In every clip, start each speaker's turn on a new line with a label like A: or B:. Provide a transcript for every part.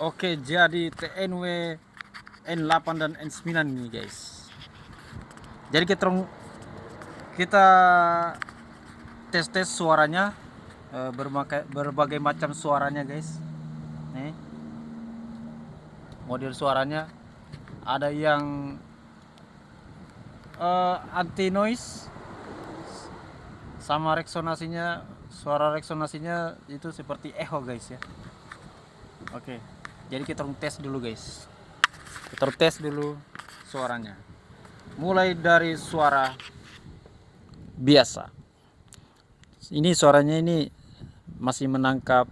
A: Oke, jadi TNW N8 dan N9 ini guys. Jadi kita tes suaranya, berbagai macam suaranya guys. Nih, model suaranya ada yang anti noise, sama resonasinya, suara resonasinya itu seperti echo guys ya. Oke, jadi kita tes dulu guys. Kita tes dulu suaranya. Mulai dari suara biasa. Ini suaranya ini masih menangkap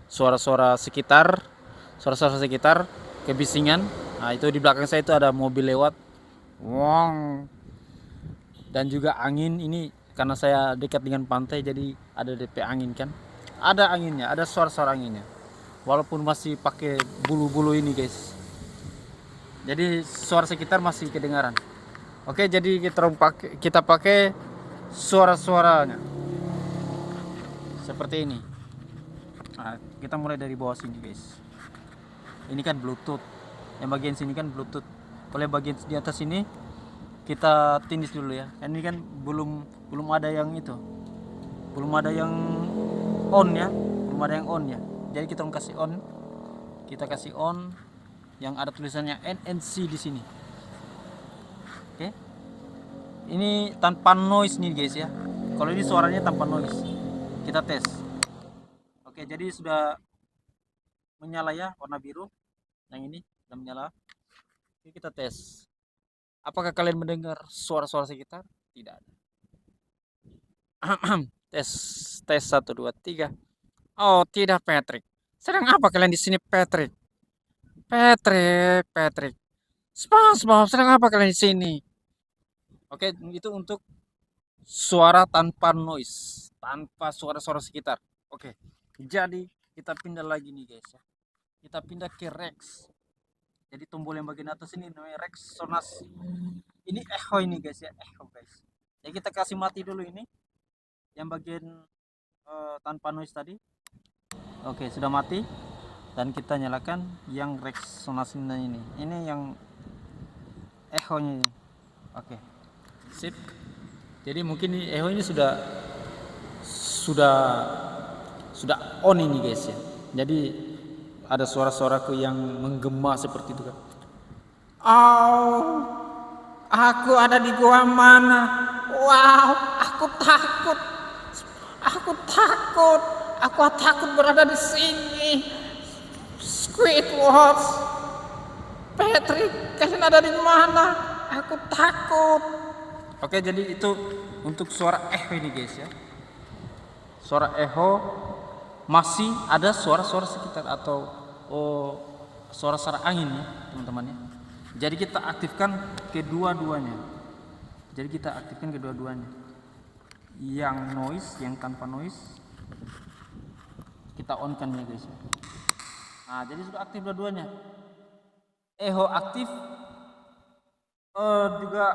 A: suara-suara sekitar, suara-suara sekitar, kebisingan. Nah, itu di belakang saya itu ada mobil lewat. Wong. Dan juga angin ini karena saya dekat dengan pantai jadi ada DP angin kan. Ada anginnya, ada suara-suara anginnya. Walaupun masih pakai bulu-bulu ini, guys. Jadi suara sekitar masih kedengaran. Oke, jadi kita pakai suara-suaranya seperti ini. Nah, kita mulai dari bawah sini guys. Ini kan Bluetooth. Yang bagian sini kan Bluetooth. Oleh bagian di atas ini kita tindis dulu ya. Ini kan belum belum ada yang itu. Belum ada yang on ya. Belum ada yang on ya. Jadi kita kasih on. Kita kasih on yang ada tulisannya NNC di sini. Oke. Ini tanpa noise nih guys ya. Kalau ini suaranya tanpa noise. Kita tes. Oke, jadi sudah menyala ya, warna biru. Yang ini sudah menyala. Oke, kita tes. Apakah kalian mendengar suara-suara sekitar? Tidak ada. tes tes 1 2 3. Oh, tidak Patrick. Sedang apa kalian di sini Patrick? Patrick. SpongeBob, sedang apa kalian di sini? Oke, itu untuk suara tanpa noise, tanpa suara-suara sekitar. Oke. Jadi kita pindah lagi nih guys ya. Kita pindah ke Rex. Jadi tombol yang bagian atas ini namanya Rex Sonas. Ini echo ini guys ya, echo guys. Jadi kita kasih mati dulu ini yang bagian tanpa noise tadi. Oke, sudah mati dan kita nyalakan yang Rex Sonasnya ini. Ini yang echo-nya ini. Oke. Sip. Jadi mungkin echo ini sudah sudah on ini guys ya. Jadi ada suara-suaraku yang menggema seperti itu kan. Oh, aku ada di gua mana? Wow, aku takut. Aku takut. Aku takut berada di sini. Squidward, Patrick, kalian ada di mana? Aku takut. Oke, jadi itu untuk suara echo ini guys ya. Suara echo, masih ada suara-suara sekitar atau suara-suara angin ya teman-teman ya. Jadi kita aktifkan kedua-duanya. Yang noise, yang tanpa noise kita on kan ya guys ya. Nah, jadi sudah aktif dua-duanya. Echo aktif, juga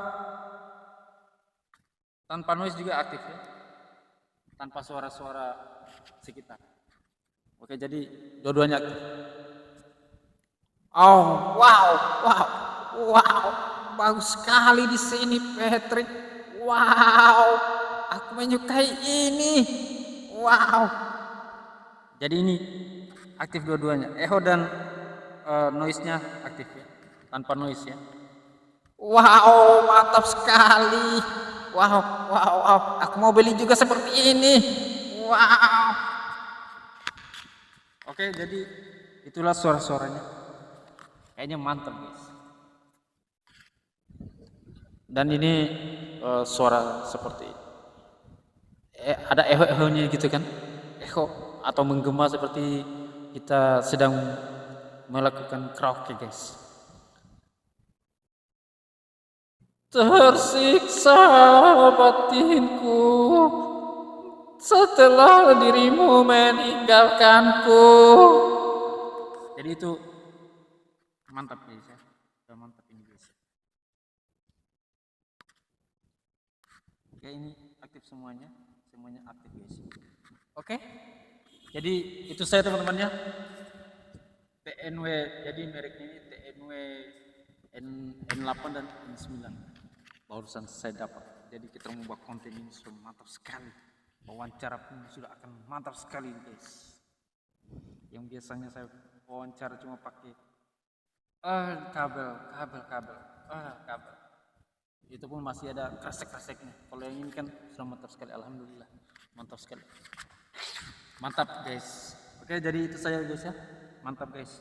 A: tanpa noise juga aktif ya. Tanpa suara-suara sekitar. Oke, jadi dua-duanya aktif. Oh, wow, bagus sekali di sini, Patrick. Wow, aku menyukai ini. Wow. Jadi ini aktif dua-duanya, echo dan noise-nya aktif ya, tanpa noise ya. Wow, mantap sekali. Wow. Aku mau beli juga seperti ini. Wow. Oke, jadi itulah suara-suaranya. Kayaknya mantap guys. Dan ini suara seperti ada echo-echonya gitu kan, echo atau menggema seperti kita sedang melakukan karaoke guys. Tersiksa batinku setelah dirimu meninggalkanku. Jadi itu mantap guys ya, udah mantap ini guys. Oke, ini aktif semuanya aktif guys. Oke, jadi itu saya teman-temannya. TNW, jadi mereknya ini TNW N8 dan N9 barusan saya dapat. Jadi kita membuat konten ini sudah mantap sekali, wawancara pun sudah akan mantap sekali guys. Yang biasanya saya wawancara cuma pakai kabel, itu pun masih ada kresek-kreseknya. Kalau yang ini kan sudah mantap sekali, alhamdulillah mantap sekali, mantap guys. Oke, jadi itu saja guys ya, mantap guys.